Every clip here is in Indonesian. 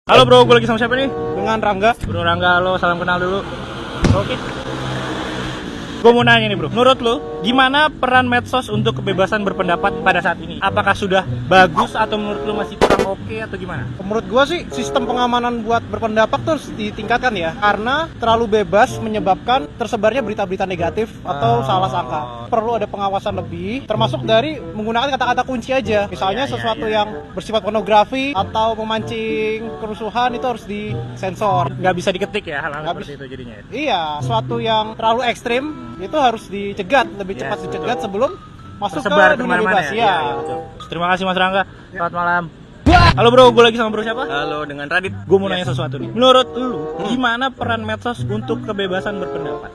Halo bro, gue lagi sama siapa nih? Dengan Rangga. Bro Rangga, lo salam kenal dulu. Oke. Gue mau nanya nih bro, menurut lo gimana peran medsos untuk kebebasan berpendapat pada saat ini? Apakah sudah bagus atau menurut lo masih kurang oke atau gimana? Menurut gua sih sistem pengamanan buat berpendapat tuh harus ditingkatkan ya, karena terlalu bebas menyebabkan tersebarnya berita-berita negatif atau salah sangka. Perlu ada pengawasan lebih, termasuk dari menggunakan kata-kata kunci aja. Misalnya sesuatu yang bersifat pornografi atau memancing kerusuhan itu harus disensor. Nggak bisa diketik ya hal-hal Nggak seperti itu jadinya ya? Iya, sesuatu yang terlalu ekstrim itu harus dicegat, lebih Yes, cepat betul. dicegat sebelum masuk Tersebar ke dunia kemana-mana bebas. ya? Ya. Iya, betul. Terima kasih Mas Rangga. Selamat malam. Halo bro, gue lagi sama bro siapa? Halo, dengan Radit. Gue mau nanya sesuatu nih. Menurut lu, gimana peran medsos untuk kebebasan berpendapat?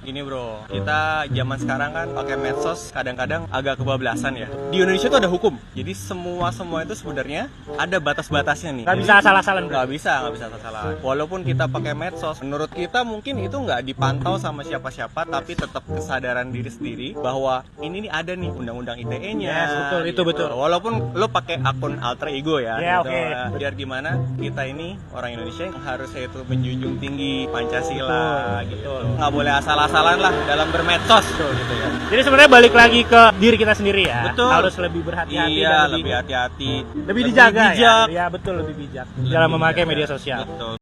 Gini bro, kita zaman sekarang kan pakai medsos kadang-kadang agak kebablasan ya. Di Indonesia tuh ada hukum, jadi semua itu sebenarnya ada batas-batasnya nih. Nggak bisa asal-asalan bro. Nggak bisa asal-asalan. Walaupun kita pakai medsos, menurut kita mungkin itu nggak dipantau sama siapa-siapa, tapi tetap kesadaran diri sendiri bahwa ini nih ada nih undang-undang ITE-nya. Yes, betul, itu betul. Walaupun lo pakai akun alter ego ya, Ya, gitu. oke. Biar gimana kita ini orang Indonesia yang harusnya itu menjunjung tinggi Pancasila, gitu. Nggak boleh asal-asalan lah dalam bermedsos tuh, gitu ya. Jadi sebenarnya balik lagi ke diri kita sendiri ya. Betul. Harus lebih berhati-hati Iya, dan lebih hati-hati, lebih dijaga bijak. ya. Iya betul, lebih bijak Lebih dalam memakai bijak. media sosial. Betul.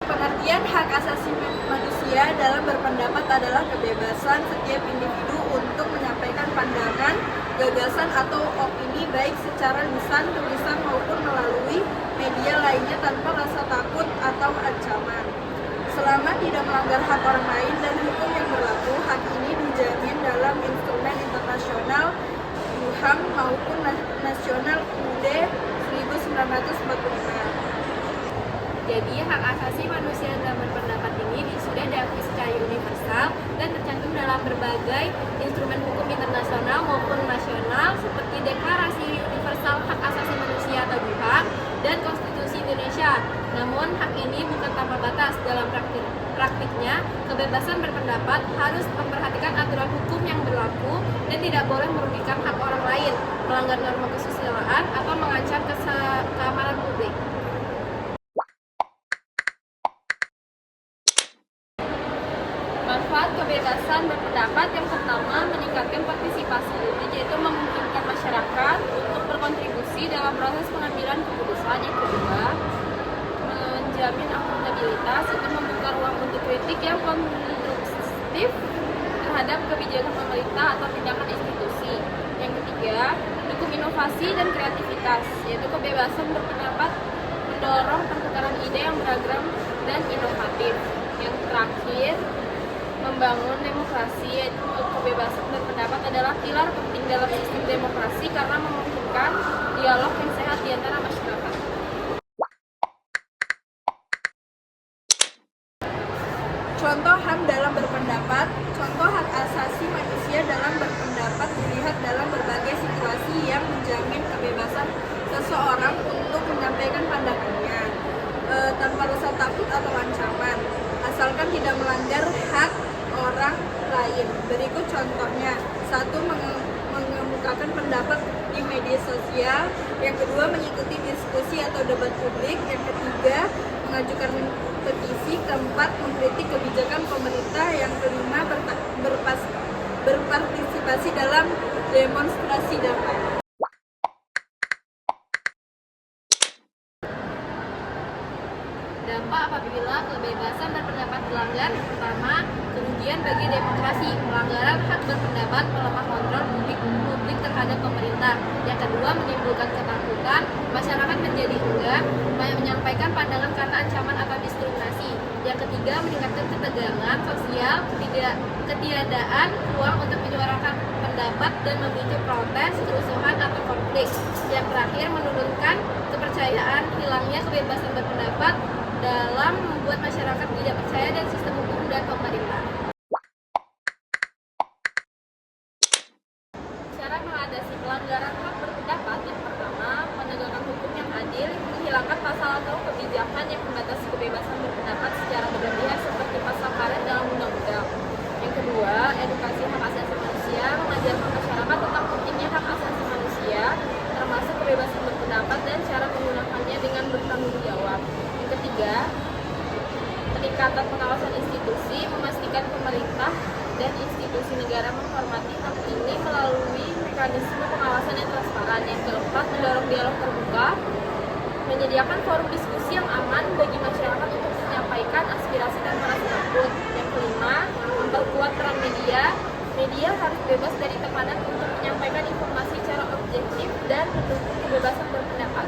Pengertian hak asasi manusia dalam berpendapat adalah kebebasan setiap individu untuk menyampaikan pandangan, gagasan, atau opini baik secara lisan, tulisan, maupun melalui media lainnya tanpa rasa takut atau ancaman. Selama tidak melanggar hak orang lain dan hukum yang berlaku, hak ini dijamin dalam instrumen internasional UHAM maupun nasional UUD 1945. Jadi, hak asasi manusia dalam berpendapat ini sudah diakui secara universal dan tercantum dalam berbagai instrumen hukum internasional maupun nasional seperti Deklarasi Universal Hak Asasi Manusia atau HAM dan Konstitusi Indonesia. Namun, hak ini bukan tanpa batas. Dalam praktiknya, kebebasan berpendapat harus memperhatikan aturan hukum yang berlaku dan tidak boleh merugikan hak orang lain, melanggar norma kesusilaan, atau mengancam keamanan publik. Manfaat kebebasan berpendapat yang pertama, meningkatkan partisipasi, yaitu memungkinkan masyarakat untuk berkontribusi dalam proses pengambilan keputusan. Yang kedua, menjamin akuntabilitas, itu membuka ruang untuk kritik yang konstruktif terhadap kebijakan pemerintah atau tindakan institusi. Yang ketiga, mendukung inovasi dan kreativitas, yaitu kebebasan berpendapat mendorong pertukaran ide yang beragam dan inovatif. Yang terakhir, membangun demokrasi, yaitu kebebasan berpendapat adalah pilar penting dalam sistem demokrasi karena memungkinkan dialog yang sehat di antara masyarakat. Contoh HAM dalam berpendapat. Contoh hak asasi manusia dalam berpendapat dilihat dalam berbagai situasi yang menjamin kebebasan seseorang untuk menyampaikan pandangannya tanpa rasa takut atau ancaman, asalkan tidak melanggar hak orang lain. Berikut contohnya. 1. Mengemukakan pendapat di media sosial. Yang kedua, mengikuti diskusi atau debat publik. Yang ketiga, mengajukan petisi. Keempat, mengkritik kebijakan pemerintah. Yang kelima, berpartisipasi dalam demonstrasi damai. Dampak apabila kebebasan berpendapat dilanggar. Pertama, kerugian bagi demokrasi. Pelanggaran hak berpendapat melemah kontrol publik terhadap pemerintah. Yang kedua, menimbulkan ketakutan. Masyarakat menjadi enggan menyampaikan pandangan karena ancaman atau diskriminasi. Yang ketiga, meningkatkan ketegangan sosial, ketiadaan ruang untuk menyuarakan pendapat dan memicu protes, kerusuhan, atau konflik. Yang terakhir, menurunkan kepercayaan, hilangnya kebebasan berpendapat dalam membuat masyarakat tidak percaya dan sistem hukum dan pemerintah. Cara mengatasi pelanggaran hak berpendapat, yang pertama, membatasi kebebasan berpendapat secara berlebihan seperti pasal karet dalam undang-undang. Yang kedua, edukasi hak asasi manusia, mengajarkan masyarakat tentang pentingnya hak asasi manusia, termasuk kebebasan berpendapat dan cara menggunakannya dengan bertanggung jawab. Yang ketiga, peningkatan pengawasan institusi, memastikan pemerintah dan institusi negara menghormati hak ini melalui mekanisme pengawasan yang transparan. Yang keempat, mendorong dialog terbuka, menyediakan forum diskusi yang aman bagi masyarakat untuk menyampaikan aspirasi tanpa rasa takut. Yang kelima, memperkuat peran media. Media harus bebas dari tekanan untuk menyampaikan informasi secara objektif dan mendukung kebebasan berpendapat.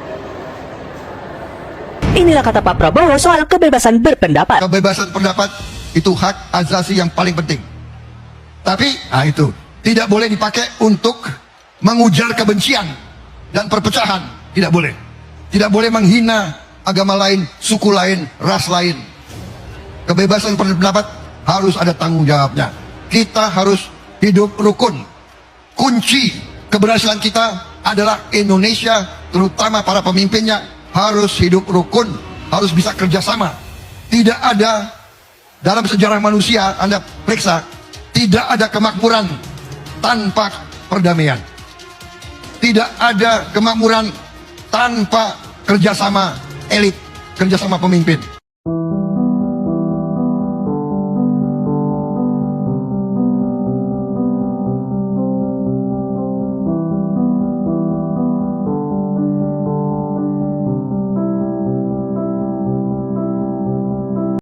Inilah kata Pak Prabowo soal kebebasan berpendapat. Kebebasan pendapat itu hak asasi yang paling penting. Tapi, itu tidak boleh dipakai untuk mengujar kebencian dan perpecahan. Tidak boleh. Tidak boleh menghina agama lain, suku lain, ras lain. Kebebasan berpendapat harus ada tanggung jawabnya. Kita harus hidup rukun. Kunci keberhasilan kita adalah Indonesia, terutama para pemimpinnya, harus hidup rukun, harus bisa kerjasama. Tidak ada dalam sejarah manusia, Anda periksa, tidak ada kemakmuran tanpa perdamaian. Tidak ada kemakmuran tanpa kerjasama elit, kerjasama pemimpin.